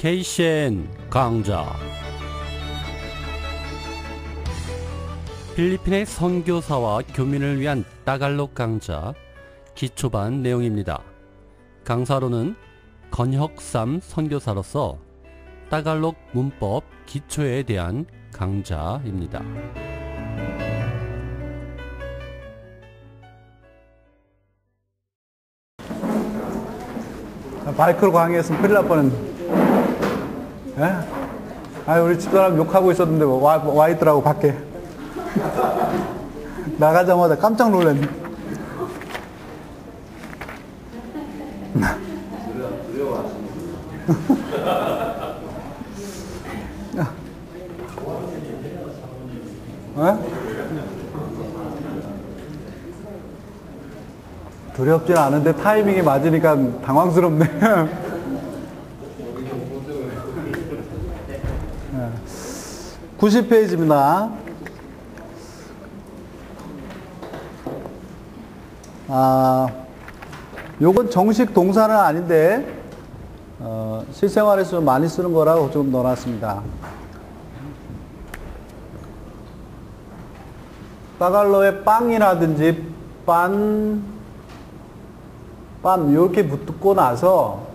K셴 강좌. 필리핀의 선교사와 교민을 위한 따갈록 강좌 기초반 내용입니다. 강사로는 건혁삼 선교사로서 따갈록 문법 기초에 대한 강좌입니다. 마이크로 강의했으면 큰일 날 뻔했네. 예? 우리 집사람 욕하고 있었는데 와 있더라고, 밖에. 나가자마자 깜짝 놀랐네. 두렵진 않은데 타이밍이 맞으니까 당황스럽네. 90페이지입니다. 요건 정식 동사는 아닌데 실생활에서 많이 쓰는 거라고 좀 넣어놨습니다. 따갈로의 빵이라든지 빤 이렇게 붙고 나서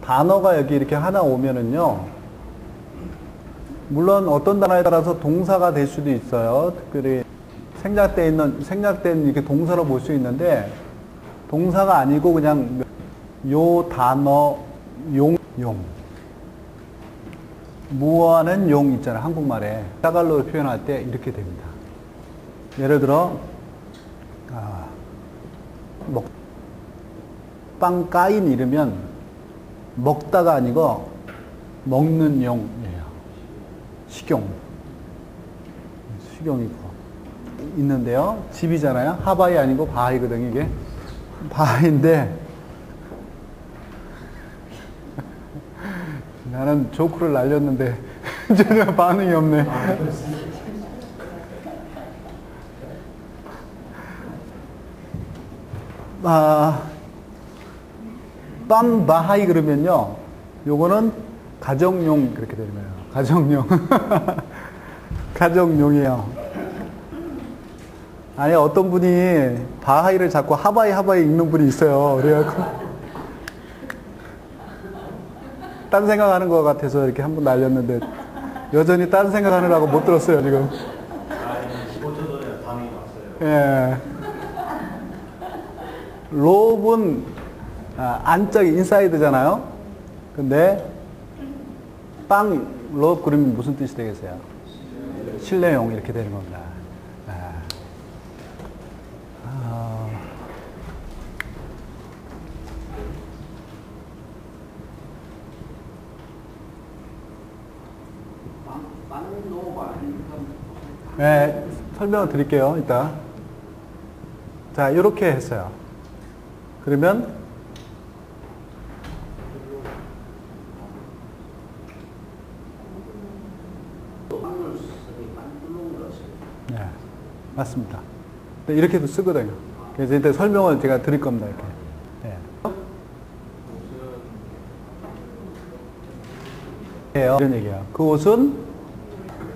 단어가 여기 이렇게 하나 오면은요, 물론 어떤 단어에 따라서 동사가 될 수도 있어요. 특별히 생략된 이렇게 동사로 볼 수 있는데, 동사가 아니고 그냥 요 단어 용 무어하는 용 있잖아요, 한국말에. 따갈로를 표현할 때 이렇게 됩니다. 예를 들어 빵 까인 이르면 먹다가 아니고 먹는 용이에요. 식용이고 있는데요. 집이잖아요. 하바이 아니고 바하이거든요. 이게 바하인데 나는 조크를 날렸는데 전혀 반응이 없네. 빰 바하이 그러면요, 요거는 가정용 그렇게 되는 거예요. 가정용. 가정용이에요. 아니, 어떤 분이 바하이를 자꾸 하바이 읽는 분이 있어요. 그래갖고 딴 생각하는 것 같아서 이렇게 한번 날렸는데 여전히 딴 생각하느라고 못 들었어요 지금. 15초 전에 반응이 왔어요. 예. 롭은 안짝이 인사이드잖아요. 근데 롭 그러면 무슨 뜻이 되겠어요? 실내용 이렇게 되는 겁니다. 네, 설명을 드릴게요, 이따. 자, 이렇게 했어요. 그러면 네, 맞습니다. 이렇게도 쓰거든요. 그래서 일단 설명을 제가 드릴 겁니다, 이렇게. 네. 이런 얘기예요. 그 옷은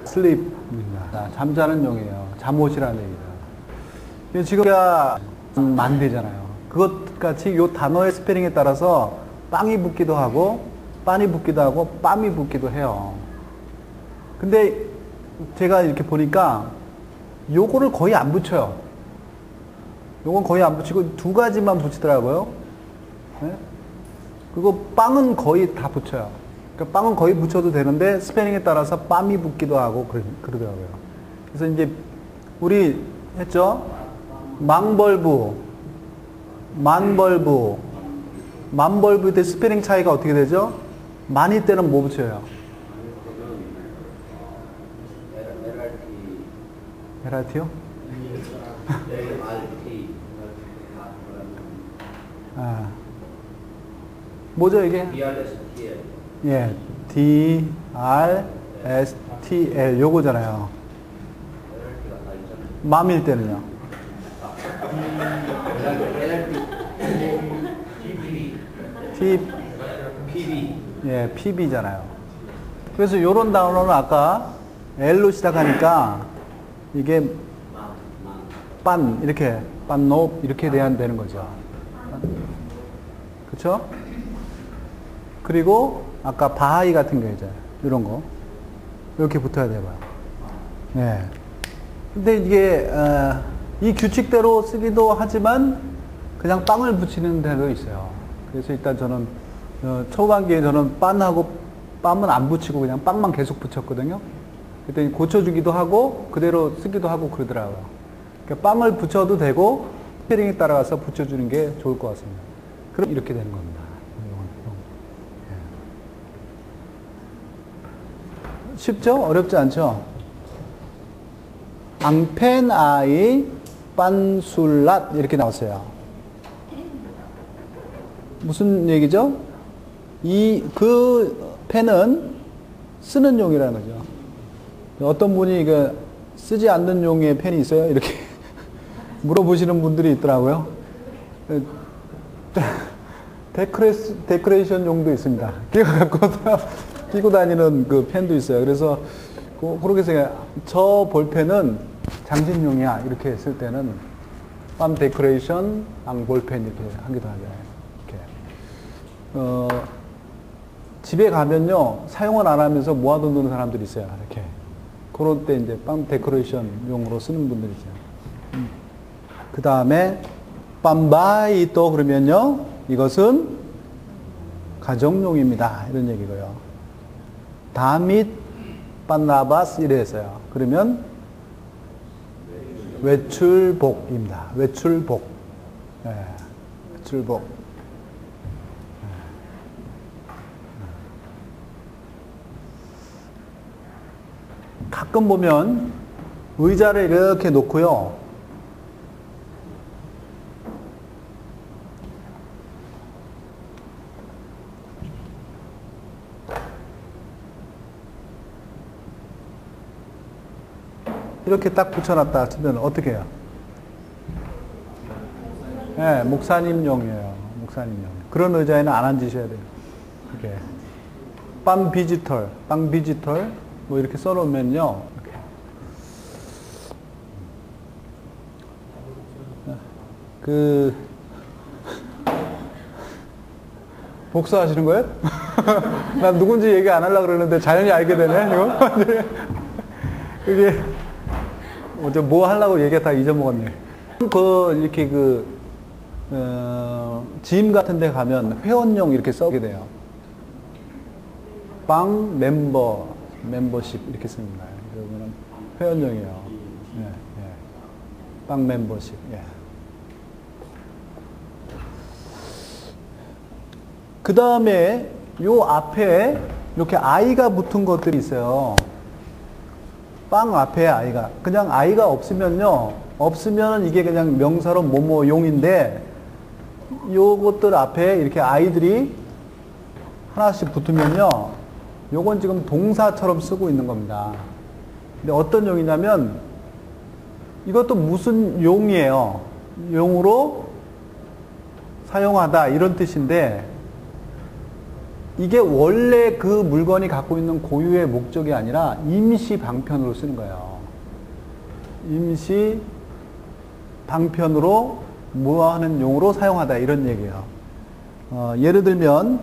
슬립입니다. 잠자는 용이에요. 잠옷이라는 얘기죠. 지금 우리가 만대잖아요. 그것같이 이 단어의 스페링에 따라서 빵이 붙기도 하고 빤이 붙기도 하고 빰이 붙기도 해요. 근데 제가 이렇게 보니까 요거를 거의 안 붙여요. 요건 거의 안 붙이고 두 가지만 붙이더라고요. 네? 그리고 빵은 거의 다 붙여요. 그러니까 빵은 거의 붙여도 되는데 스페링에 따라서 빰이 붙기도 하고 그러더라고요. 그래서 이제 우리 했죠? 망벌부, 만벌부 때 스페링 차이가 어떻게 되죠? 많이 때는 뭐 붙여요? LRT요? 뭐죠 이게? 예, DRSTL 요거잖아요. 맘일 때는요? PB. 예, PB잖아요. 그래서 이런 단어는 아까 L로 시작하니까 이게 빤 이렇게 빤노 이렇게 돼야 되는 거죠. 그렇죠? 그리고 아까 바하이 같은 경우죠. 이런 거 이렇게 붙어야 돼요. 예. 근데 이게 이 규칙대로 쓰기도 하지만 그냥 빵을 붙이는 데도 있어요. 그래서 일단 저는 초반기에 저는 빤하고 빰은 안 붙이고 그냥 빵만 계속 붙였거든요. 그랬더니 고쳐주기도 하고 그대로 쓰기도 하고 그러더라고요. 그러니까 빵을 붙여도 되고 스페링에 따라가서 붙여주는 게 좋을 것 같습니다. 그럼 이렇게 되는 겁니다. 쉽죠? 어렵지 않죠? 앙펜아이 빤술랏 이렇게 나왔어요. 무슨 얘기죠? 그 펜은 쓰는 용이라는 거죠. 어떤 분이 쓰지 않는 용의 펜이 있어요? 이렇게 물어보시는 분들이 있더라고요. 데코레이션 용도 있습니다. 끼고 다니는 그 펜도 있어요. 그래서 그렇게 생각해요. 저 볼펜은 장식용이야. 이렇게 했을 때는 빰 데코레이션 앙 볼펜 이렇게 하기도 하잖아요. 이렇게. 집에 가면요, 사용을 안 하면서 모아두는 사람들이 있어요. 이렇게. 그럴 때 이제 빰 데코레이션 용으로 쓰는 분들이 있어요. 그 다음에 빰바이 또 그러면요, 이것은 가정용입니다. 이런 얘기고요. 다밋 빤라바스 이래 했어요. 그러면 외출복입니다. 외출복. 네, 외출복. 가끔 보면 의자를 이렇게 놓고요. 이렇게 딱 붙여놨다 치면 어떻게 해요? 네, 목사님용이에요. 목사님용. 그런 의자에는 안 앉으셔야 돼요. 이렇게. 빵 비지털, 뭐 이렇게 써놓으면요. 이렇게. 복수하시는 거예요? 난 누군지 얘기 안 하려고 그러는데 자연히 알게 되네, 이거? 그게, 뭐 하려고 얘기 다 잊어먹었네. 이렇게 짐 같은 데 가면 회원용 이렇게 써게 돼요. 빵 멤버십 이렇게 씁니다. 그러면 회원용이에요. 예, 예. 빵 멤버십. 예. 그 다음에 요 앞에 이렇게 아이가 붙은 것들이 있어요. 빵 앞에 아이가. 그냥 아이가 없으면 이게 그냥 명사로 뭐뭐용인데 요것들 앞에 이렇게 아이들이 하나씩 붙으면요. 요건 지금 동사처럼 쓰고 있는 겁니다. 근데 어떤 용이냐면 이것도 무슨 용이에요. 용으로 사용하다 이런 뜻인데 이게 원래 그 물건이 갖고 있는 고유의 목적이 아니라 임시 방편으로 쓰는 거예요. 임시 방편으로 뭐 하는 용으로 사용하다 이런 얘기예요. 예를 들면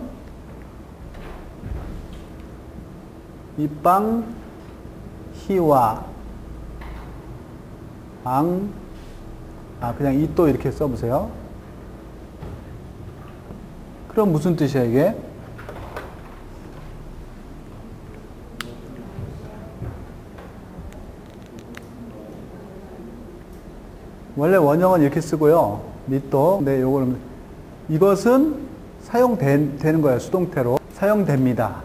이 빵 히와 그냥 이 또 이렇게 써보세요. 그럼 무슨 뜻이야 이게? 원래 원형은 이렇게 쓰고요. 니또. 근데 이것은 사용되는 거예요. 수동태로. 사용됩니다.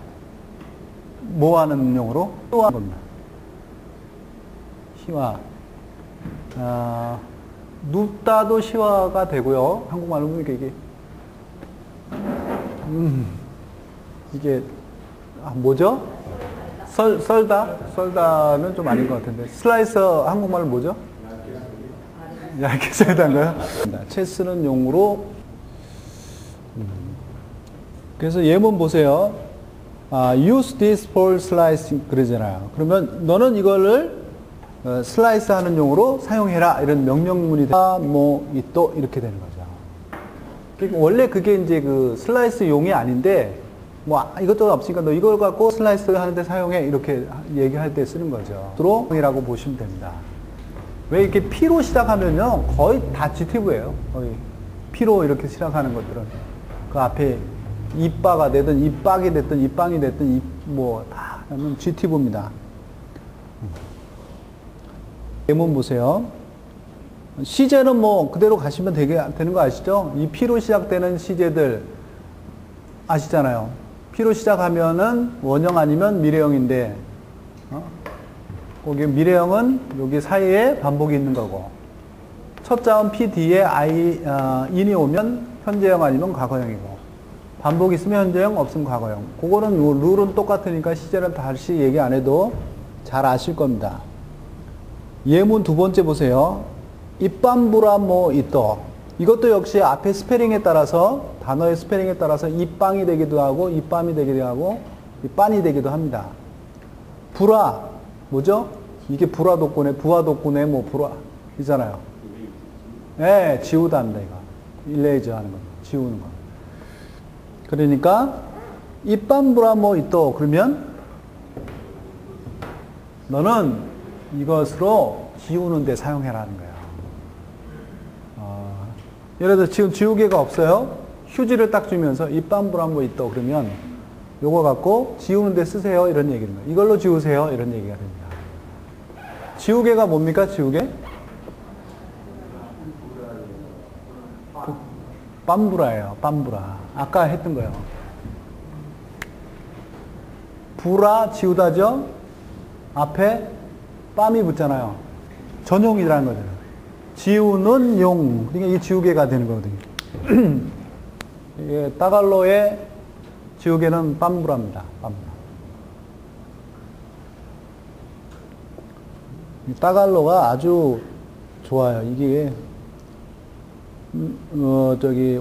뭐 하는 용으로? 또 하는 겁니다. 시화. 눕다도 시화가 되고요. 한국말로 보니까 이게, 뭐죠? 썰다는 좀 아닌 것 같은데. 슬라이서 한국말로 뭐죠? 얇게 썰다인가요? 채 쓰는 용으로. 그래서 예문 보세요. use this for slicing 그러잖아요. 그러면 너는 이거를 슬라이스 하는 용으로 사용해라 이런 명령문이 뭐 또 이렇게 되는 거죠. 그러니까 원래 그게 이제 그 슬라이스 용이 아닌데 뭐 이것저것 없으니까 너 이걸 갖고 슬라이스 하는데 사용해 이렇게 얘기할 때 쓰는 거죠. 드로이라고 보시면 됩니다. 왜 이렇게 P로 시작하면요 거의 다 GTV예요. 거의 P로 이렇게 시작하는 것들은 그 앞에 이빠가 되든 이빡이 됐든 이빵이 됐든 뭐다 하면 GTV입니다. 예문 보세요. 시제는 뭐 그대로 가시면 되는 거 아시죠? 이 P로 시작되는 시제들 아시잖아요. P로 시작하면은 원형 아니면 미래형인데, 거기 미래형은 여기 사이에 반복이 있는 거고, 첫 자음 P 뒤에 in이 오면 현재형 아니면 과거형이고, 반복 있으면 현재형, 없으면 과거형. 그거는 룰은 똑같으니까 시제는 다시 얘기 안 해도 잘 아실 겁니다. 예문 두 번째 보세요. 입반부라 뭐 있더. 이것도 역시 앞에 스페링에 따라서 단어의 스페링에 따라서 입빵이 되기도 하고 입밤이 되기도 하고 입반이 되기도 합니다. 불화 뭐죠? 이게 불화독군의 부화독군의 뭐 불화이잖아요. 네, 지우다 합니다 이거. 일레이즈 하는 거, 지우는 거. 그러니까 입반부라 뭐 있더 그러면 너는 이것으로 지우는 데 사용해라는 거예요. 예를 들어 지금 지우개가 없어요. 휴지를 딱 주면서 입반부라 뭐 있더 그러면 요거 갖고 지우는 데 쓰세요 이런 얘기는 거예요. 이걸로 지우세요 이런 얘기가 됩니다. 지우개가 뭡니까 지우개? 빰부라예요. 빰부라. 아까 했던 거예요. 부라 지우다죠. 앞에 빰이 붙잖아요. 전용이라는 거잖아요. 지우는 용. 그러니까 이게 지우개가 되는 거거든요. 이게 따갈로의 지우개는 빰부라입니다. 빰부라. 따갈로가 아주 좋아요. 이게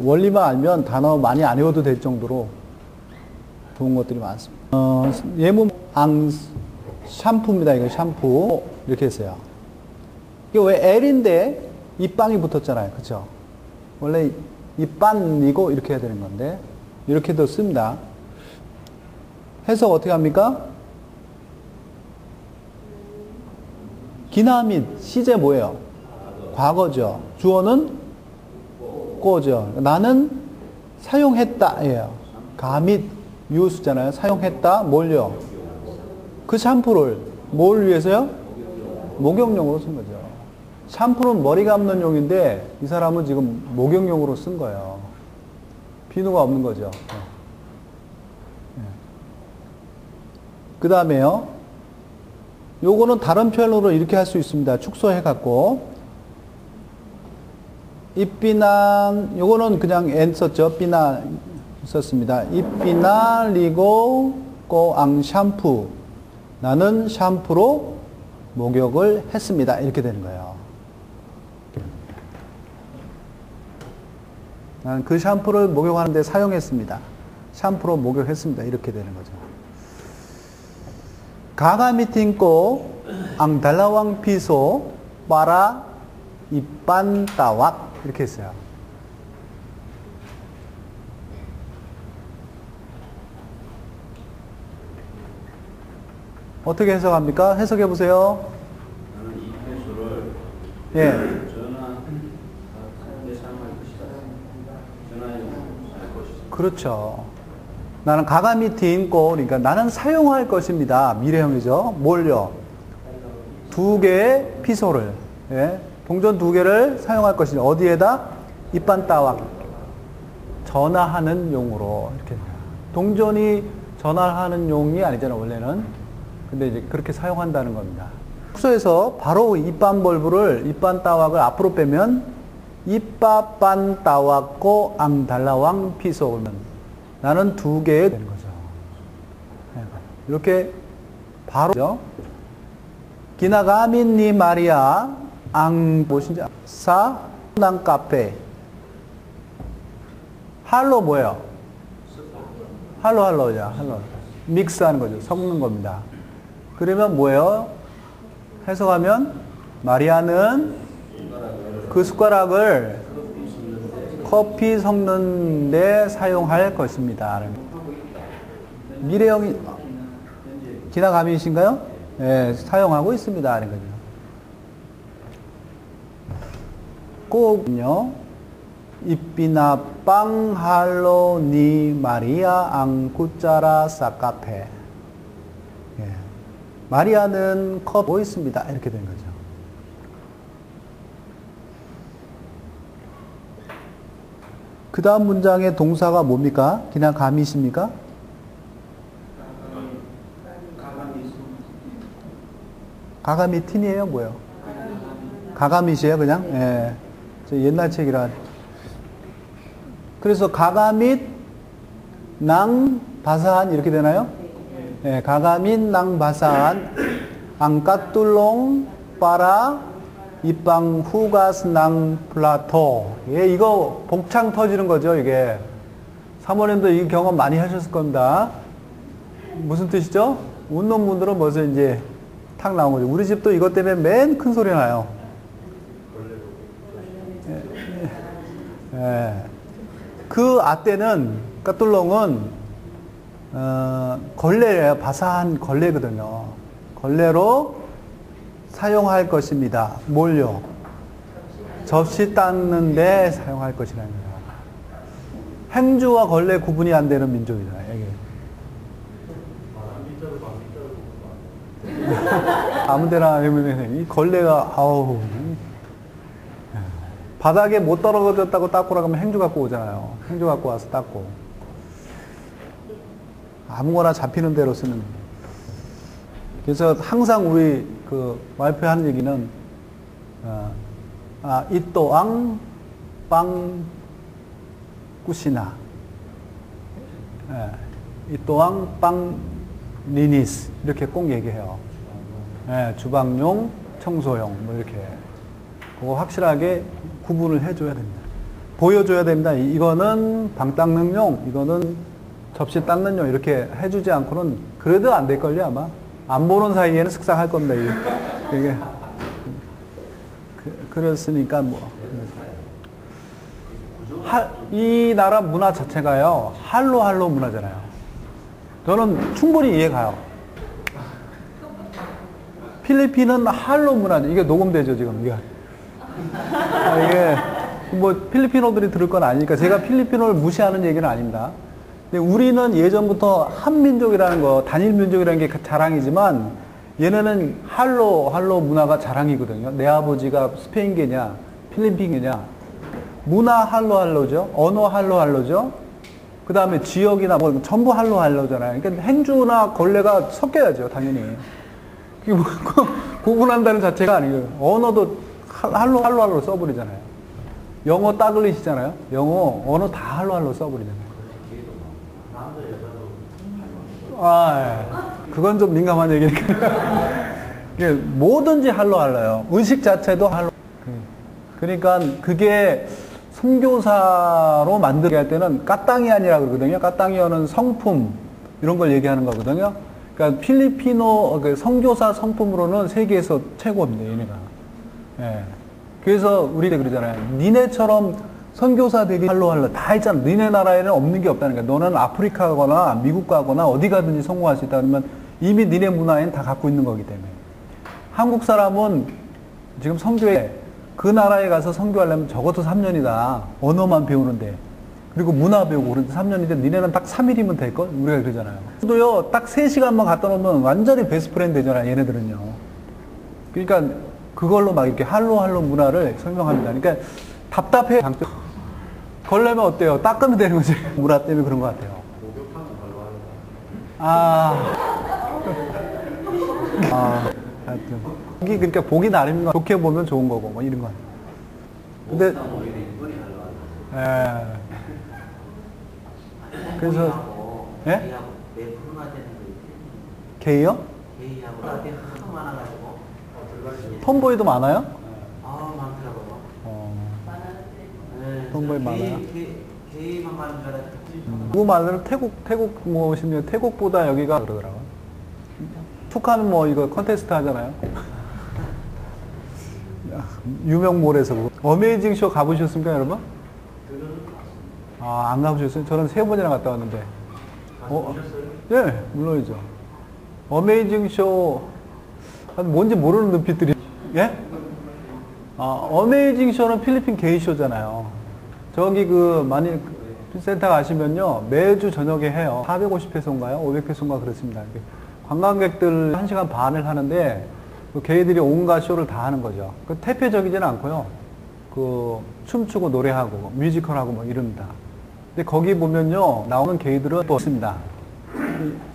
원리만 알면 단어 많이 안 외워도 될 정도로 좋은 것들이 많습니다. 예문 샴푸입니다. 이거 샴푸 이렇게 했어요. 이게 왜 L인데 입방이 붙었잖아요. 그렇죠? 원래 입반이고 이렇게 해야 되는 건데 이렇게도 씁니다. 해석 어떻게 합니까? 기나 및 시제 뭐예요? 과거죠. 주어는 고죠. 나는 사용했다예요. 가 및 유수잖아요. 사용했다 뭘요? 그 샴푸를 뭘 위해서요? 목욕용으로 쓴 거죠. 샴푸는 머리 감는 용인데 이 사람은 지금 목욕용으로 쓴 거예요. 비누가 없는 거죠. 그 다음에요. 요거는 다른 표현으로 이렇게 할 수 있습니다. 축소해갖고 입비난 요거는 그냥 N 썼죠. 비나 썼습니다. 입비나 리고 꼬앙 샴푸 나는 샴푸로 목욕을 했습니다. 이렇게 되는 거예요. 나는 그 샴푸를 목욕하는데 사용했습니다. 샴푸로 목욕했습니다. 이렇게 되는 거죠. 가가미팅꼬 앙달라왕 피소 빠라 입반따왁 이렇게 했어요. 어떻게 해석합니까? 해석해 보세요. 나는 이 패소를 예. 전화하는데 사용할 것이다. 전화용으로 할 것이다. 그렇죠. 나는 가감이 딩고 그러니까 나는 사용할 것입니다. 미래형이죠. 뭘요? 두 개의 피소를 예. 동전 두 개를 사용할 것이다. 어디에다? 입반따와 전화하는 용으로 이렇게 동전이 전화하는 용이 아니잖아요. 원래는. 근데 이제 그렇게 사용한다는 겁니다. 숙소에서 바로 입반벌브를 입반따왁을 앞으로 빼면 입빠빤따왁고 앙달라왕 피소 그러면 나는 두 개의 되는 거죠. 이렇게 바로 기나가민니 마리아 앙 무엇인지 사난 카페 할로 뭐예요? 할로자 할로 믹스하는 거죠. 섞는 겁니다. 그러면 뭐예요? 해석하면 마리아는 그 숟가락을 커피 섞는데 사용할 것입니다. 미래형이 기나감이신가요? 네, 사용하고 있습니다. 하는 거죠. 꼭요. 이삐나 빵 할로 니 마리아 앙쿠짜라 사카페. 예. 마리아는 컵 뭐 있습니다. 이렇게 된 거죠. 그 다음 문장의 동사가 뭡니까? 그냥 감이십니까? 가가미틴이에요? 뭐예요? 가가밋이에요, 그냥? 예. 저 옛날 책이라. 그래서 가가밋, 낭, 바사한 이렇게 되나요? 예, 가가밋, 낭, 바사한, 앙까뚤롱, 빠라, 이빵, 후가스, 낭, 플라토. 예, 이거 복창 터지는 거죠, 이게. 사모님도 이 경험 많이 하셨을 겁니다. 무슨 뜻이죠? 웃는 분들은 벌써 이제 탁 나온 거죠. 우리 집도 이것 때문에 맨 큰 소리 나요. 예. 그 아떼는, 까뚤롱은, 걸레예요. 바사한 걸레거든요. 걸레로 사용할 것입니다. 뭘요? 접시 닦는데 사용할 것이라는 거예요. 행주와 걸레 구분이 안 되는 민족이잖아요. 여기. 아무데나 하면 이 걸레가 아우 바닥에 못 떨어졌다고 닦으라고 하면 행주 갖고 오잖아요. 행주 갖고 와서 닦고 아무거나 잡히는 대로 쓰는. 그래서 항상 우리 그 와이프 하는 얘기는 이또앙 빵 꾸시나 이또앙 빵 리니스 이렇게 꼭 얘기해요. 예, 주방용, 청소용 뭐 이렇게 그거 확실하게 구분을 해줘야 됩니다. 보여줘야 됩니다. 이거는 방 닦는 용, 이거는 접시 닦는 용 이렇게 해주지 않고는 그래도 안 될걸요 아마. 안 보는 사이에는 쓱싹할 겁니다. 이게 그렇으니까 뭐 이 나라 문화 자체가요 할로 문화잖아요. 저는 충분히 이해가요. 필리핀은 할로 문화죠. 이게 녹음되죠 지금 이게. 이게 뭐 필리핀어들이 들을 건 아니니까 제가 필리핀어를 무시하는 얘기는 아닙니다. 근데 우리는 예전부터 한민족이라는 거, 단일 민족이라는 게 자랑이지만 얘네는 할로 문화가 자랑이거든요. 내 아버지가 스페인계냐, 필리핀계냐. 문화 할로죠. 언어 할로죠. 그 다음에 지역이나 뭐 전부 할로잖아요. 그러니까 행주나 걸레가 섞여야죠, 당연히. 그게 뭐 구분한다는 자체가 아니에요. 언어도 할로 써버리잖아요. 영어 따글리시잖아요. 영어, 언어 다 할로 써버리잖아요. 그건 좀 민감한 얘기니까. 뭐든지 할로요. 의식 자체도 할로. 그러니까 그게 선교사로 만들게 할 때는 까땅이 아니라 그러거든요. 까땅이어는 성품, 이런 걸 얘기하는 거거든요. 그러니까 필리핀어, 선교사 성품으로는 세계에서 최고입니다, 얘네가. 예. 그래서 우리가 그러잖아요. 니네처럼 선교사 되기 할로 다 있잖아. 니네 나라에는 없는 게 없다는 거야. 너는 아프리카 가거나 미국 가거나 어디 가든지 성공할 수 있다 그러면 이미 니네 문화에는 다 갖고 있는 거기 때문에. 한국 사람은 지금 선교에 그 나라에 가서 선교하려면 적어도 3년이다. 언어만 배우는데. 그리고 문화 배우고 그런데 3년인데 니네는 딱 3일이면 될걸? 우리가 그러잖아요. 저도요, 딱 3시간만 갖다 놓으면 완전히 베스트 프렌드 되잖아요. 얘네들은요. 그러니까 그걸로 막 이렇게 할로 문화를 설명합니다. 그러니까 답답해. 걸려면 어때요? 닦으면 되는 거지. 문화 때문에 그런 것 같아요. 하여튼. 그러니까 보기 나름인 거 좋게 보면 좋은 거고 뭐 이런 거. 근데 그래서 예? 게이요? 톰보이도 많아요? 많더라고요. 톰보이 많아요? 게이만 가는 줄 알았더니 그 말은 태국 뭐 오시면 태국보다 여기가 그러더라고요. 북한은 뭐 이거 컨테스트 하잖아요. 유명몰에서. 어메이징 쇼 가보셨습니까, 여러분? 아, 안 가보셨어요? 저는 3번이나 갔다 왔는데. 예, 물론이죠. 어메이징 쇼, 뭔지 모르는 눈빛들이. 예? 어메이징 쇼는 필리핀 게이 쇼잖아요. 저기 만일 센터 가시면요, 매주 저녁에 해요. 450페소인가요? 500페소인가 그렇습니다. 관광객들 1시간 반을 하는데, 게이들이 온갖 쇼를 다 하는 거죠. 대표적이지는 않고요. 춤추고 노래하고, 뮤지컬하고 뭐 이럽니다. 근데 거기 보면요, 나오는 게이들은 또 있습니다.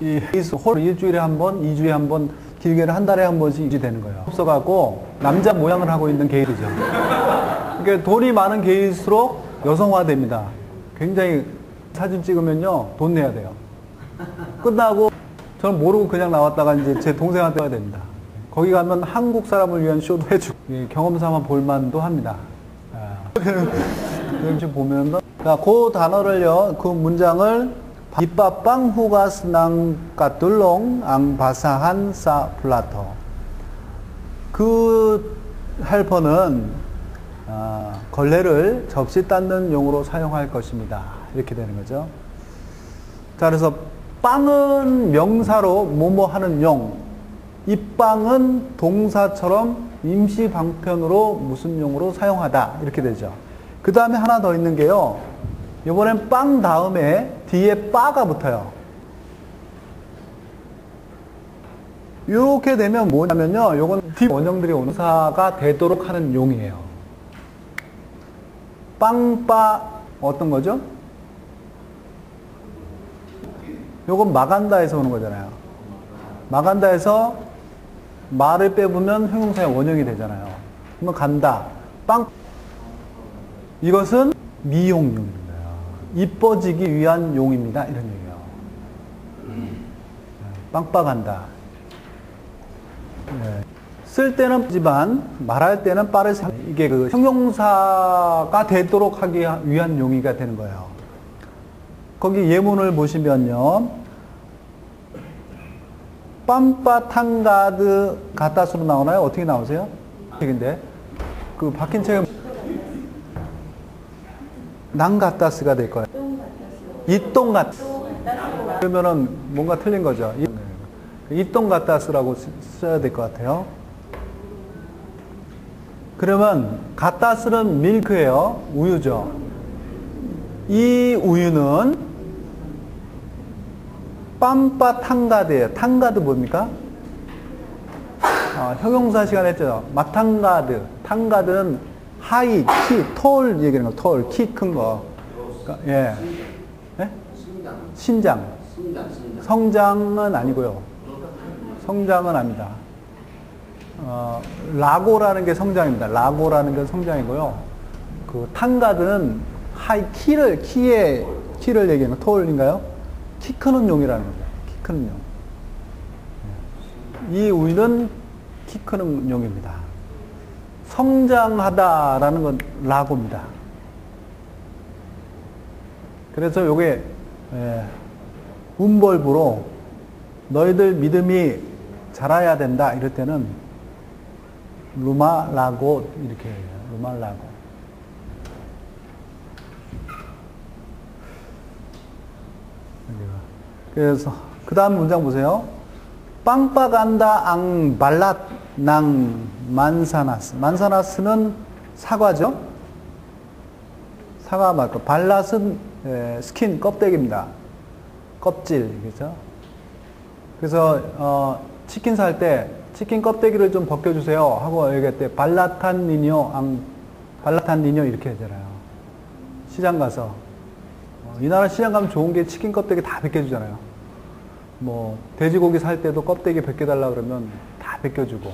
이 홀 일주일에 한 번, 2주에 한 번, 길게는 한 달에 한 번씩 유지되는 거예요. 없어갖고, 남자 모양을 하고 있는 게이들이죠. 그러니까 돈이 많은 게이일수록 여성화됩니다. 굉장히 사진 찍으면요, 돈 내야 돼요. 끝나고, 저는 모르고 그냥 나왔다가 이제 제 동생한테 와야 됩니다. 거기 가면 한국 사람을 위한 쇼도 해주고, 경험 삼아 볼만도 합니다. 지금 보면, 그 단어를요, 그 문장을, 이빠빵 후가스 낭 까뚤롱 앙 바사한 사 플라토. 그 헬퍼는, 걸레를 접시 닦는 용으로 사용할 것입니다. 이렇게 되는 거죠. 자, 그래서 빵은 명사로 뭐뭐 하는 용, 이 빵은 동사처럼 임시 방편으로 무슨 용으로 사용하다. 이렇게 되죠. 그 다음에 하나 더 있는 게요. 이번엔 빵 다음에 뒤에 빠가 붙어요. 이렇게 되면 뭐냐면요. 요건 뒤 원형들이 동사가 되도록 하는 용이에요. 빵빠 어떤 거죠? 요건 마간다에서 오는 거잖아요. 마간다에서 말을 빼보면 형용사의 원형이 되잖아요. 그러면 간다. 빵. 이것은 미용용입니다. 이뻐지기 위한 용입니다. 이런 얘기예요. 빵빠간다. 네. 쓸 때는 하지만 말할 때는 빠를 이게 형용사가 되도록 하기 위한 용의가 되는 거예요. 거기 예문을 보시면요. 빰빠탕가드 가따스로 나오나요? 어떻게 나오세요? 책인데 그 박힌 책은 난가따스가 될 거예요. 이똥가따스. 그러면은 뭔가 틀린 거죠. 이똥가따스라고 써야 될 것 같아요. 그러면 가따스는 밀크예요. 우유죠. 이 우유는 빰빠탕가드예요. 탕가드 뭡니까? 형용사 시간 했죠. 마탕가드. 탕가드는 하이, 키, 톨 얘기하는 거. 톨, 키 큰 거. 그러니까, 예. 예? 신장. 성장은 아니고요. 성장은 아닙니다. 라고라는 게 성장입니다. 라고라는 게 성장이고요. 그 탕가드는 하이, 키를 얘기하는 거. 톨인가요? 키 크는 용이라는 거죠. 키 크는 용. 이 우유는 키 크는 용입니다. 성장하다라는 건 라고입니다. 그래서 요게 문벌부로 너희들 믿음이 자라야 된다 이럴 때는 루마라고 이렇게 해요. 루마라고. 그래서 그 다음 문장 보세요. 빵빠간다 앙 발랏 낭 만사나스. 만사나스는 사과죠. 사과 맞고 발랏은 스킨 껍데기입니다. 껍질 그죠? 그래서 치킨 살 때 치킨 껍데기를 좀 벗겨주세요 하고 얘기할 때 발라탄 니뇨 앙 발라탄 니뇨 이렇게 하잖아요. 시장 가서 이 나라 시장 가면 좋은 게 치킨 껍데기 다 벗겨주잖아요. 뭐 돼지고기 살 때도 껍데기 벗겨달라 그러면 다 벗겨주고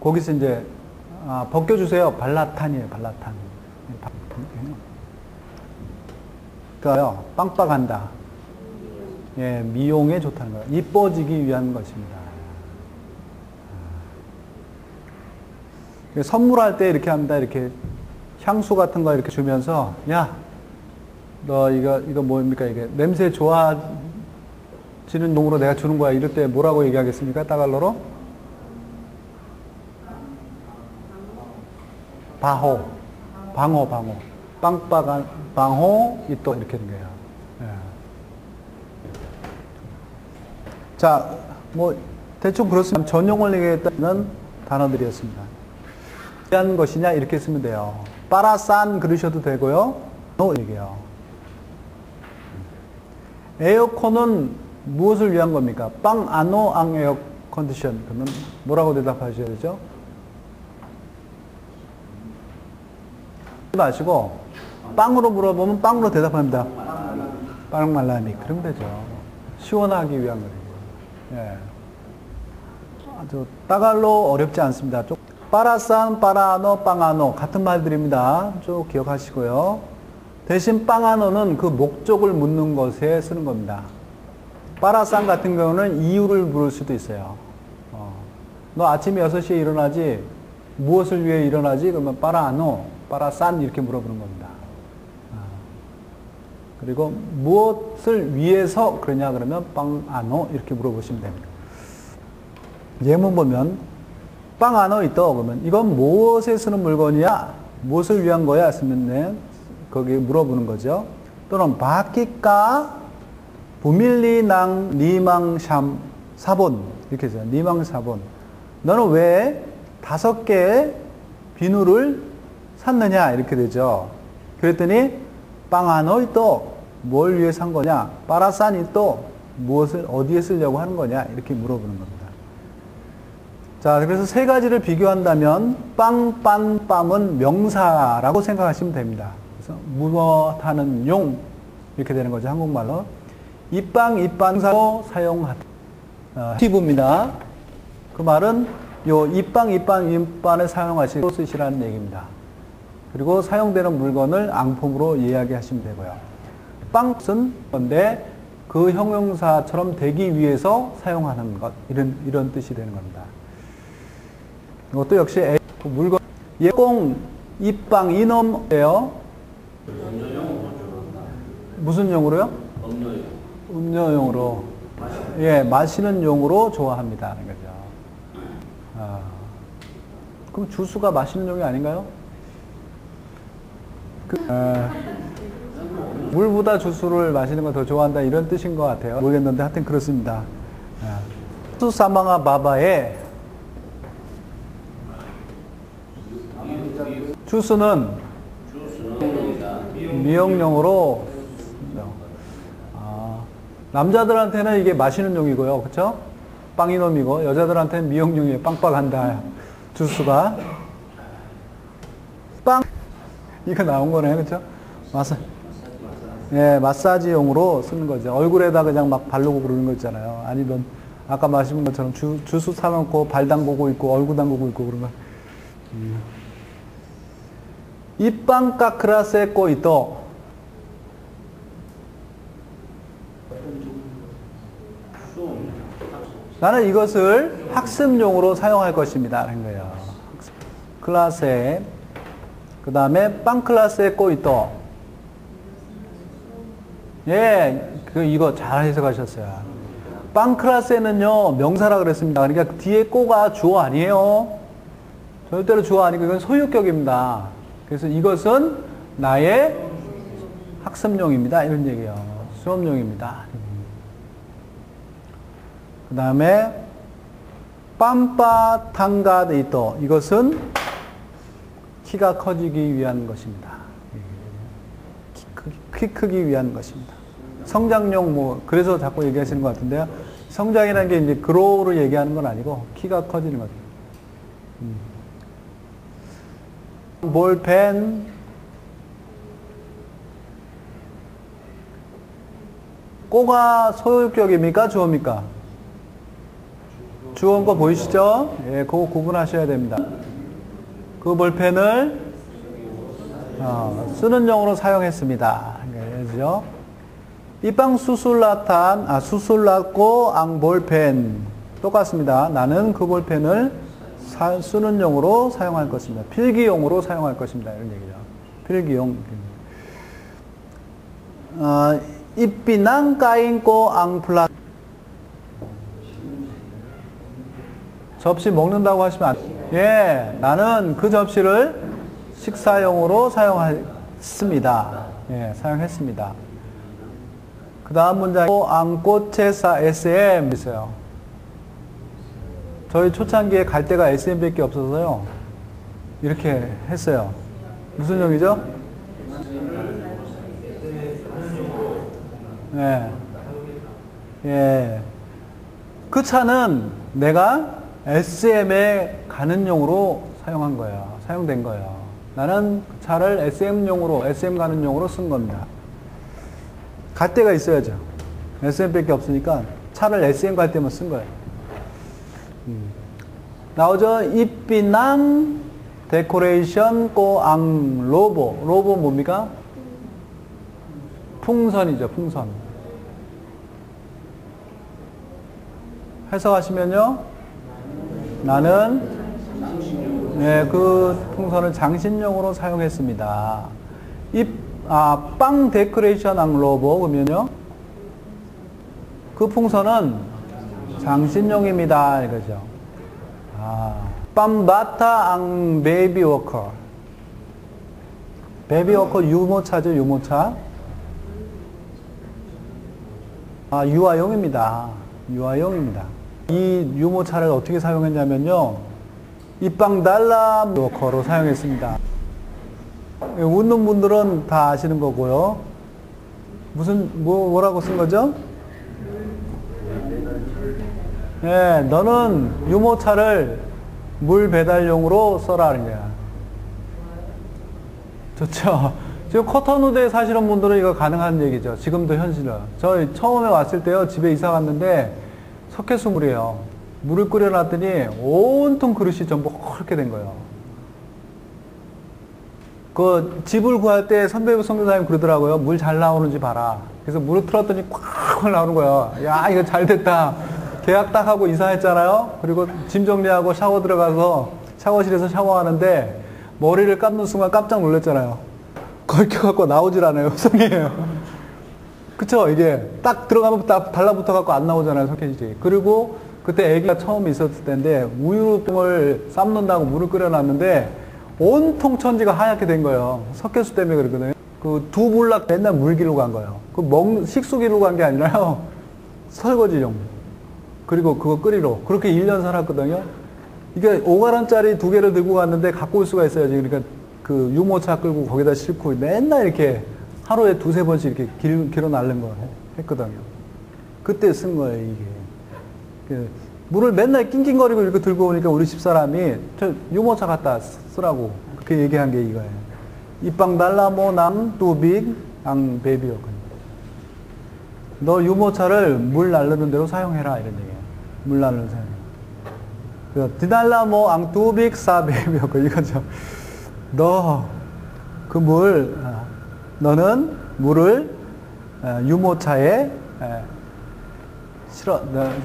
거기서 이제 벗겨주세요. 발라탄이에요. 발라탄. 그러니까요. 빵빵한다. 예, 미용에 좋다는 거예요. 이뻐지기 위한 것입니다. 선물할 때 이렇게 합니다. 이렇게 향수 같은 거 이렇게 주면서, 야, 너 이거 뭡니까? 이게 냄새 좋아지는 용으로 내가 주는 거야. 이럴 때 뭐라고 얘기하겠습니까? 따갈로로? 바호. 방호. 빵빠간, 방호, 이또 이렇게 된 거예요. 예. 자, 뭐, 대충 그렇습니다. 전용을 얘기했다는 단어들이었습니다. 위한 것이냐? 이렇게 쓰면 돼요. 빠라산 그러셔도 되고요. 얘기해요. 에어컨은 무엇을 위한 겁니까? 빵 아노 앙 에어 컨디션. 그러면 뭐라고 대답하셔야 되죠? 마시고 빵으로 물어보면 빵으로 대답합니다. 빵 말라니. 그러면 되죠. 시원하기 위한 거예요. 예. 아주 따갈로 어렵지 않습니다. 빠라산, 빠라노, 빵아노 같은 말들입니다. 쭉 기억하시고요. 대신 빵아노는 그 목적을 묻는 것에 쓰는 겁니다. 빠라산 같은 경우는 이유를 물을 수도 있어요. 너 아침 6시에 일어나지? 무엇을 위해 일어나지? 그러면 빠라노, 빠라산 이렇게 물어보는 겁니다. 그리고 무엇을 위해서 그러냐 그러면 빵아노 이렇게 물어보시면 됩니다. 예문 보면 빵아노 있다 그러면 이건 무엇에 쓰는 물건이야? 무엇을 위한 거야? 했으면 거기 물어보는 거죠. 또는 바키까 부밀리낭 니망샴 사본 이렇게 해서 니망 사본 너는 왜 5개의 비누를 샀느냐 이렇게 되죠. 그랬더니 빵아노이 또 뭘 위해 산 거냐? 빠라산이 또 무엇을 어디에 쓰려고 하는 거냐? 이렇게 물어보는 겁니다. 자, 그래서 세 가지를 비교한다면 빵, 빤, 빰은 명사라고 생각하시면 됩니다. 그래서 무엇하는 용 이렇게 되는 거죠. 한국말로. 이빵, 이빤사로 사용하다. 팁입니다. 그 말은 요 이빵, 이빤에 사용하시고 쓰시라는 얘기입니다. 그리고 사용되는 물건을 앙품으로 이야기하시면 되고요. 빵은 건데 그 형용사처럼 되기 위해서 사용하는 것 이런 뜻이 되는 겁니다. 이것도 역시 물건 예공 이빵 이놈이에요. 무슨 용으로요? 음료용으로. 예, 마시는 용으로 좋아합니다. 하는 거죠. 그럼 주스가 마시는 용이 아닌가요? 물보다 주스를 마시는 걸 더 좋아한다 이런 뜻인 것 같아요. 모르겠는데 하여튼 그렇습니다. 수사망아 바바의 주스는 미용용으로 남자들한테는 이게 마시는 용이고요. 그렇죠? 빵이놈이고 여자들한테는 미용용이에요. 빵빵한다. 주스가 빵 이거 나온 거네요. 그렇죠? 예, 마사지용으로 쓰는 거죠. 얼굴에다 그냥 막 바르고 그러는 거 있잖아요. 아니면 아까 마시는 것처럼 주스 사놓고 발 담그고 있고 얼굴 담그고 있고 그런 거. 이빵 까크라세 꼬이또 나는 이것을 학습용으로 사용할 것입니다. 하는 거예요. 클라세 그 다음에 빵 클라세 꼬이또 예, 이거 잘 해석하셨어요. 빵 클라세는요, 명사라 그랬습니다. 그러니까 뒤에 꼬가 주어 아니에요. 절대로 주어 아니고 이건 소유격입니다. 그래서 이것은 나의 학습용입니다. 이런 얘기예요. 수업용입니다. 그 다음에 빰빠 탕가드 이또 이것은 키가 커지기 위한 것입니다. 키 크기 위한 것입니다. 성장용 뭐 그래서 자꾸 얘기하시는 것 같은데요. 성장이라는 게 이제 그로우를 얘기하는 건 아니고 키가 커지는 거죠. 볼펜 꼬가 소유격입니까? 주어입니까? 주어인 거 보이시죠? 예, 그거 구분하셔야 됩니다. 그 볼펜을 쓰는 용으로 사용했습니다. 그죠? 이빵 수술라탄, 수술라고 앙 볼펜. 똑같습니다. 나는 그 볼펜을 쓰는 용으로 사용할 것입니다. 필기용으로 사용할 것입니다. 이런 얘기죠. 필기용. 이삐낭 까인꼬 앙플라. 접시 먹는다고 하시면 안 돼요. 예, 나는 그 접시를 식사용으로 사용했습니다. 예, 사용했습니다. 그 다음 문장, 앙꼬체사 SM 있어요. 저희 초창기에 갈 데가 SM밖에 없어서요. 이렇게 했어요. 무슨 용이죠? 예. 예. 그 차는 내가 SM에 가는 용으로 사용한 거예요. 사용된 거예요. 나는 그 차를 SM용으로, SM 가는 용으로 쓴 겁니다. 갈 데가 있어야죠. SM밖에 없으니까 차를 SM 갈 때만 쓴 거예요. 나오죠? 이삐낭 데코레이션 꼬앙 로보. 로보 뭡니까? 풍선이죠, 풍선. 해석하시면요. 나는 그 풍선을 장신용으로 사용했습니다. 빵 데코레이션 앙 로보 그러면요. 그 풍선은 장신용입니다. 이거죠. 빰바타 앙 베이비 워커. 베이비 워커 유모차죠, 유모차. 유아용입니다. 유아용입니다. 이 유모차를 어떻게 사용했냐면요. 이빵 달라 워커로 사용했습니다. 웃는 분들은 다 아시는 거고요. 뭐라고 쓴 거죠? 예, 너는 유모차를 물 배달용으로 써라. 좋죠? 지금 커터누드에 사시는 분들은 이거 가능한 얘기죠. 지금도 현실은. 저 처음에 왔을 때요, 집에 이사 갔는데 석회수 물이에요. 물을 끓여놨더니 온통 그릇이 전부 그렇게 된 거예요. 그 집을 구할 때 선교사님 그러더라고요. 물 잘 나오는지 봐라. 그래서 물을 틀었더니 꽉 나오는 거예요. 야, 이거 잘 됐다. 계약 딱 하고 이사했잖아요. 그리고 짐 정리하고 샤워 들어가서 샤워실에서 샤워하는데 머리를 감는 순간 깜짝 놀랐잖아요. 걸켜갖고 나오질 않아요. 성이에요. 그쵸? 이게 딱 들어가면 딱 달라붙어갖고 안 나오잖아요. 석회질이. 그리고 그때 애기가 처음 있었을 때인데 우유병을 삶는다고 물을 끓여놨는데 온통 천지가 하얗게 된 거예요. 석회수 때문에 그러거든요. 그 두 볼락 맨날 물 기르고 간 거예요. 식수 기르고 간 게 아니라요. 설거지용. 그리고 그거 끓이러. 그렇게 1년 살았거든요. 이게 5가런짜리 2개를 들고 갔는데 갖고 올 수가 있어야지. 그러니까 그 유모차 끌고 거기다 싣고 맨날 이렇게 하루에 2-3번씩 이렇게 길어 날른 거 했거든요. 그때 쓴 거예요, 이게. 물을 맨날 낑낑거리고 이렇게 들고 오니까 우리 집사람이 저 유모차 갖다 쓰라고 그렇게 얘기한 게 이거예요. 이빵 달라모 남 뚜빅 앙 베비였거든요. 너 유모차를 물 나르는 대로 사용해라 이런 얘기예요. 물 나르는 사용. 디달라모 앙 뚜빅 사 베비였고 이거죠. 너 그 너는 물을 유모차에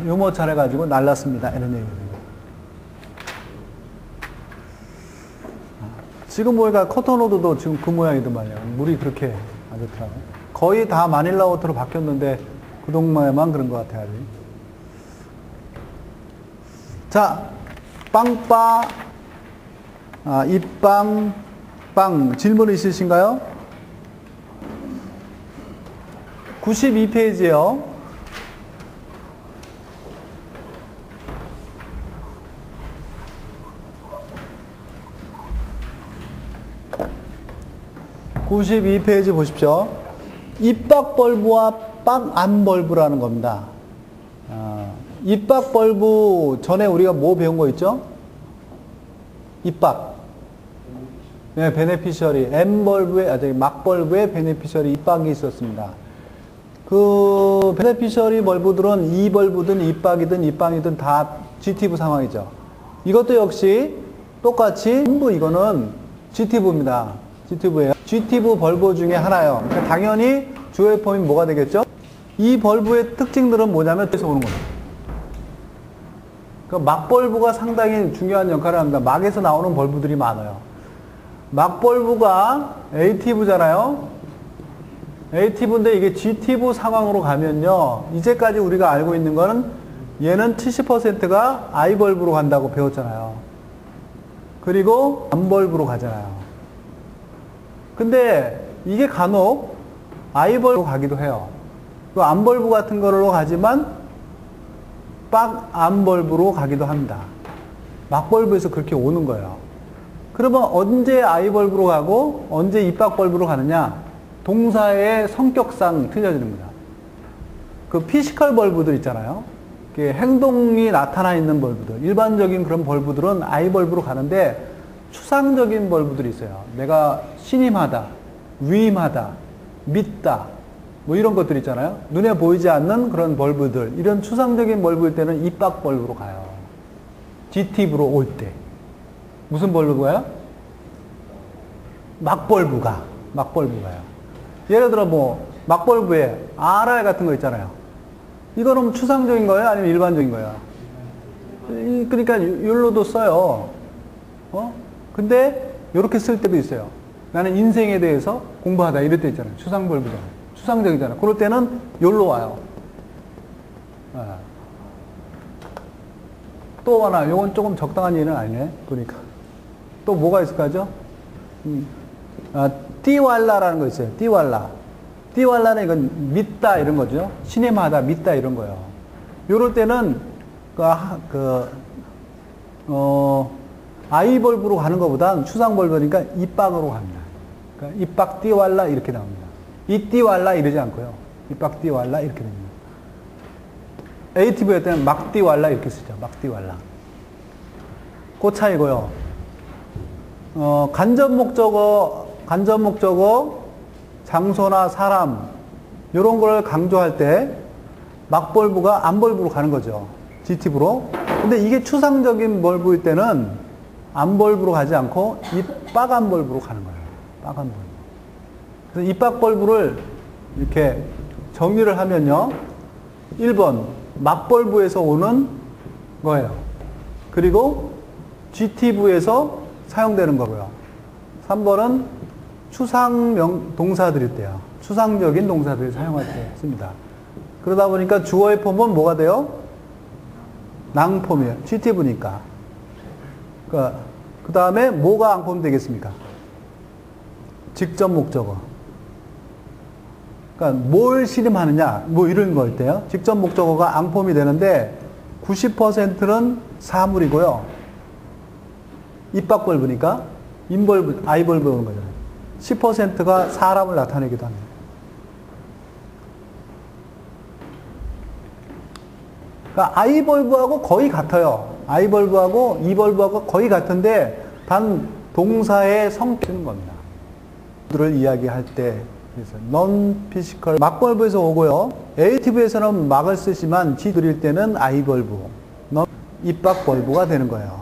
유모차를 가지고 날랐습니다. 이런 얘기거든요. 지금 보니까 커터노드도 지금 그 모양이더만요. 물이 그렇게 안 좋더라고요. 거의 다 마닐라 워터로 바뀌었는데 그 동네만 그런 것 같아요. 아직. 자, 빵빠, 입빵, 빵. 질문 있으신가요? 92페이지요. (92페이지) 보십시오. 입박벌브와 빵안벌브라는 겁니다. 입박벌브 전에 우리가 뭐 배운 거 있죠? 입박. 네, 베네피셔리. 막벌브의 베네피셔리 입박이 있었습니다. 그 베네피셔리 벌브들은 이벌브든 입박이든 입방이든 다 GTV 상황이죠. 이것도 역시 똑같이 전부 이거는 GTV입니다. GTV예요. GTV 벌브 중에 하나예요. 그러니까 당연히 주요 폼이 뭐가 되겠죠? 이 벌브의 특징들은 뭐냐면 뒤에서 오는 거예요. 그 막벌브가 상당히 중요한 역할을 합니다. 막에서 나오는 벌브들이 많아요. 막벌브가 A티브잖아요. A티브인데 이게 G티브 상황으로 가면요. 이제까지 우리가 알고 있는 거는 얘는 70%가 I벌브로 간다고 배웠잖아요. 그리고 M벌브로 가잖아요. 근데 이게 간혹 I벌브로 가기도 해요. 또 M벌브 같은 거로 가지만 빡 M벌브로 가기도 합니다. 막벌브에서 그렇게 오는 거예요. 그러면 언제 I벌브로 가고 언제 입박벌브로 가느냐? 동사의 성격상 틀려지는 겁니다. 그 피지컬 벌브들 있잖아요. 행동이 나타나 있는 벌브들. 일반적인 그런 벌브들은 I벌브로 가는데 추상적인 벌브들이 있어요. 내가 신임하다, 위임하다, 믿다, 뭐 이런 것들 있잖아요. 눈에 보이지 않는 그런 벌브들. 이런 추상적인 벌브일 때는 입박벌브로 가요. G팁으로 올 때. 무슨 벌브가요? 막벌브가요. 예를 들어 뭐 막벌브에 RR 같은 거 있잖아요. 이거는 추상적인 거예요? 아니면 일반적인 거예요? 그러니까 욜로도 써요. 근데 이렇게 쓸 때도 있어요. 나는 인생에 대해서 공부하다 이럴 때 있잖아요. 추상벌브잖아요. 추상적이잖아요. 그럴 때는 욜로 와요. 또 하나, 요건 조금 적당한 예는 아니네. 보니까. 또 뭐가 있을까죠? 띠왈라라는 거 있어요. 띠왈라. 띠왈라는 이건 믿다 이런 거죠. 신임하다, 믿다 이런 거예요. 요럴 때는 아이벌브로 가는 것보단 추상벌브니까 입박으로 갑니다. 그러니까 입박 띠왈라 이렇게 나옵니다. 이 띠왈라 이러지 않고요. 입박 띠왈라 이렇게 됩니다. A티브일 때는 막띠왈라 이렇게 쓰죠. 막띠왈라. 그 차이고요. 간접 목적어, 장소나 사람, 이런 걸 강조할 때 막벌브가 암벌브로 가는 거죠. G팁으로. 근데 이게 추상적인 벌브일 때는 암벌브로 가지 않고 입박암벌브로 가는 거예요. 박암벌브. 그래서 입박벌브를 이렇게 정리를 하면요. 1번, 막벌브에서 오는 거예요. 그리고 G티브에서 사용되는 거고요. 3번은 추상 동사들일 때요. 추상적인 동사들을 사용할 때 씁니다. 그러다 보니까 주어의 폼은 뭐가 돼요? 낭폼이에요. G티브니까. 그 다음에 뭐가 앙폼 되겠습니까? 직접 목적어. 그러니까 뭘 실임하느냐, 뭐 이런 거일 때요. 직접 목적어가 앙폼이 되는데 90%는 사물이고요. 입박벌브니까 인벌브, 아이벌브 오는 거잖아요. 10%가 사람을 나타내기도 합니다. 그러니까 아이벌브하고 거의 같아요. 아이벌브하고 이벌브하고 거의 같은데 단 동사의 성격인 겁니다. 들을 이야기할 때 그래서 non-physical 막벌브에서 오고요. A티브에서는 막을 쓰지만 G 드릴 때는 I벌브, 입박벌브가 되는 거예요.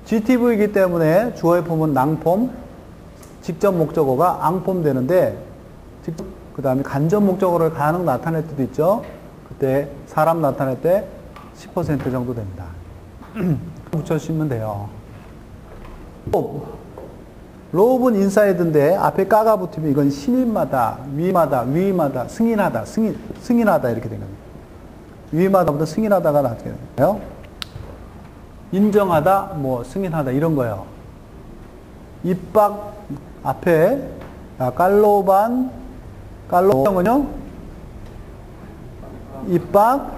G티브이기 때문에 주어의 폼은 낭폼, 직접 목적어가 앙폼 되는데 그 다음에 간접 목적어를 간혹 나타낼 때도 있죠. 그때 사람 나타낼 때 10% 정도 됩니다. 붙여주시면 돼요. 로브는 인사이드인데 앞에 까가 붙으면 이건 신임하다, 위임하다, 승인하다 이렇게 된 겁니다. 위임하다보다 승인하다가 나중에 돼요. 인정하다, 승인하다 이런 거예요. 입박 앞에 깔로반은요 입박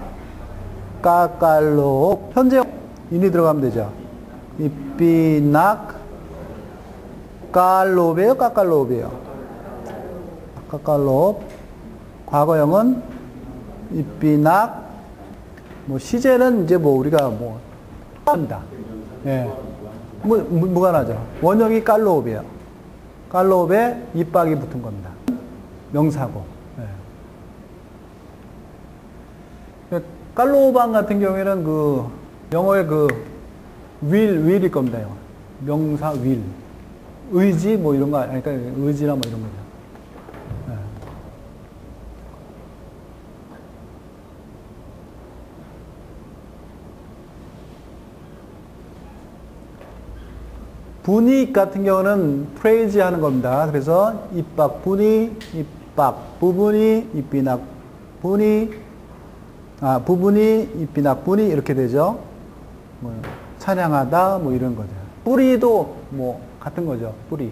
까깔로 현재 인이 들어가면 되죠. 입비낙 깔로베요, 까깔로베요. 까깔로. 과거형은 입비낙. 시제는 이제 우리가 합니다. 예. 무관하죠. 원형이 깔로옵이에요. 깔로옵에 입박이 붙은 겁니다. 명사고. 예. 깔로오방 같은 경우에는 영어의 will일 겁니다. 명사 will. 의지 이런 거 아니까 의지나 이런 거죠. 네. 분위 같은 경우는 프레이즈 하는 겁니다. 그래서 입박 분위, 입박 부분이, 입비낙 분위, 부분이, 입비낙 분위 이렇게 되죠. 뭐 찬양하다 뭐 이런 거죠. 뿌리도 뭐 같은 거죠. 뿌리.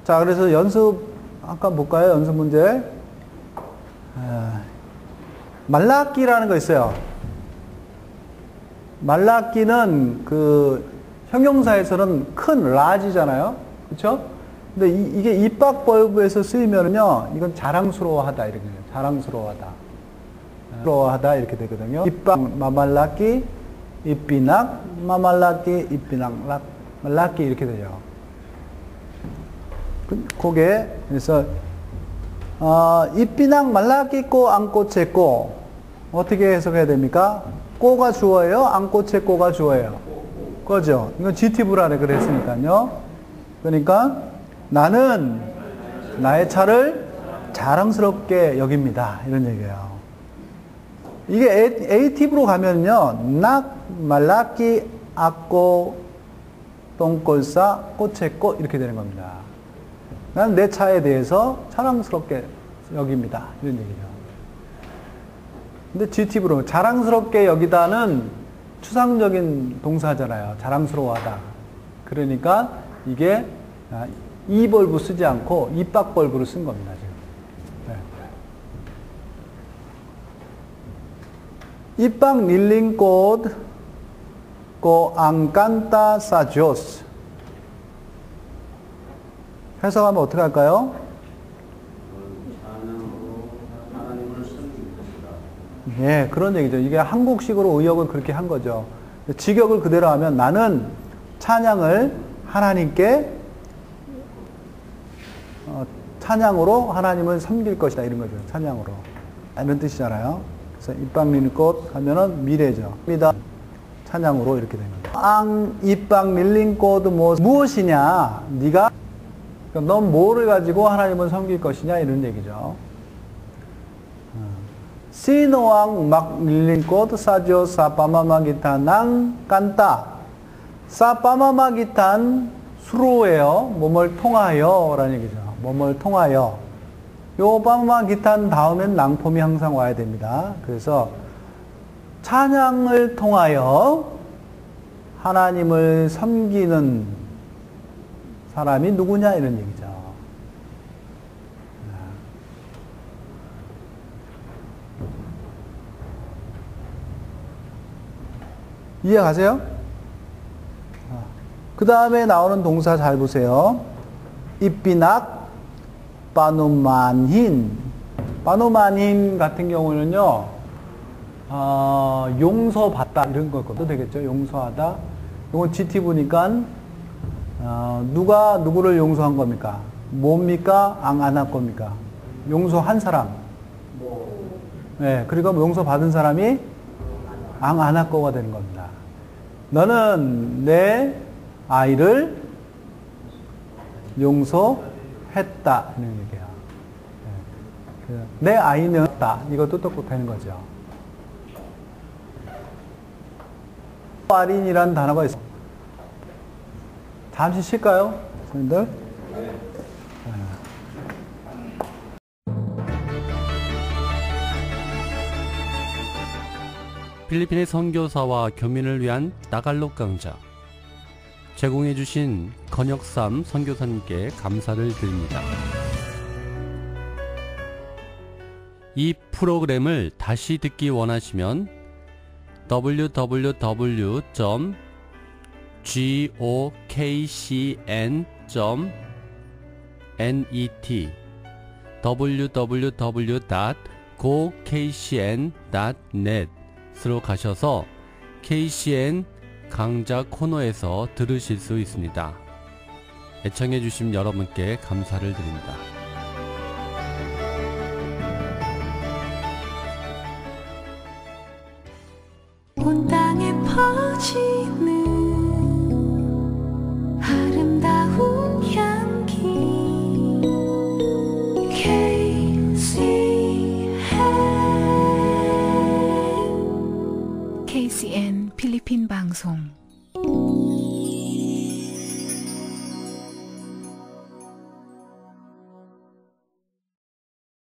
자, 그래서 연습 한번 볼까요? 연습 문제. 말라끼라는 거 있어요. 말라끼는 그 형용사에서는 큰 라지잖아요. 그렇죠? 근데 이게 입박벌브에서 쓰이면은요, 이건 자랑스러워하다 이렇게 돼요. 자랑스러워하다. 자랑스러워하다 이렇게 되거든요. 입박 마말라끼, 입비낙 마말라끼, 입비낙 말라끼 이렇게 되죠. 그게 그래서 입비낙 말라끼 꼬 안꼬 채꼬 어떻게 해석해야 됩니까? 꼬가 주어예요? 안꼬 채꼬가 주어예요? 그죠? 이건 GTV 안에 그랬으니까요. 그러니까 나는 나의 차를 자랑스럽게 여깁니다. 이런 얘기예요. 이게 에이티브로 가면요. 낙 말라끼 아꼬 똥꼴싸 꼬채꼬 이렇게 되는 겁니다. 나는 내 차에 대해서 자랑스럽게 여깁니다. 이런 얘기죠. 근데 GTV로 자랑스럽게 여기다는 추상적인 동사잖아요. 자랑스러워하다. 그러니까 이게 이벌브 쓰지 않고 입박벌브로 쓴 겁니다. 지금. 네. 입박 닐린 꽃 앙깐타 사조스 해석하면 어떻게 할까요? 예, 그런 얘기죠. 이게 한국식으로 의역을 그렇게 한 거죠. 직역을 그대로 하면 나는 찬양을 하나님께 찬양으로 하나님을 섬길 것이다 이런 거죠. 찬양으로 이런 뜻이잖아요. 그래서 입박 밀린 꽃 하면은 미래죠. 찬양으로 이렇게 되는 거예요. 입박 밀린 꽃은 무엇이냐? 네가 넌 뭐를 가지고 하나님을 섬길 것이냐 이런 얘기죠. 시노왕 막 밀린 꽃 사조 사파마마기탄 깐따 사파마마기탄 수로예요. 뭐뭘 통하여 라는 얘기죠. 뭐뭘 통하여 요 파마마기탄 다음엔 낭폼이 항상 와야 됩니다. 그래서 찬양을 통하여 하나님을 섬기는 사람이 누구냐 이런 얘기죠. 이해가세요? 그 다음에 나오는 동사 잘 보세요. 입비낙 빠누만힌. 빠누만힌 같은 경우는요, 용서받다 이런 것도 되겠죠. 용서하다. 이건 GTV니까 누가 누구를 용서한 겁니까? 뭡니까? 안 할 겁니까? 용서한 사람. 네, 그리고 용서받은 사람이 안 할 거가 되는 겁니다. 너는 내 아이를 용서했다. 이런 얘기야. 네. 내 아이는 했다. 이것도 똑똑 되는 거죠. 아린이라는 단어가 있어요. 잠시 쉴까요? 선생님들? 필리핀의 선교사와 교민을 위한 따갈록 강좌 제공해 주신 건혁삼 선교사님께 감사를 드립니다. 이 프로그램을 다시 듣기 원하시면 www.gokcn.net www.gokcn.net 으로 가셔서 KCN 강좌 코너에서 들으실 수 있습니다. 애청해 주신 여러분께 감사를 드립니다.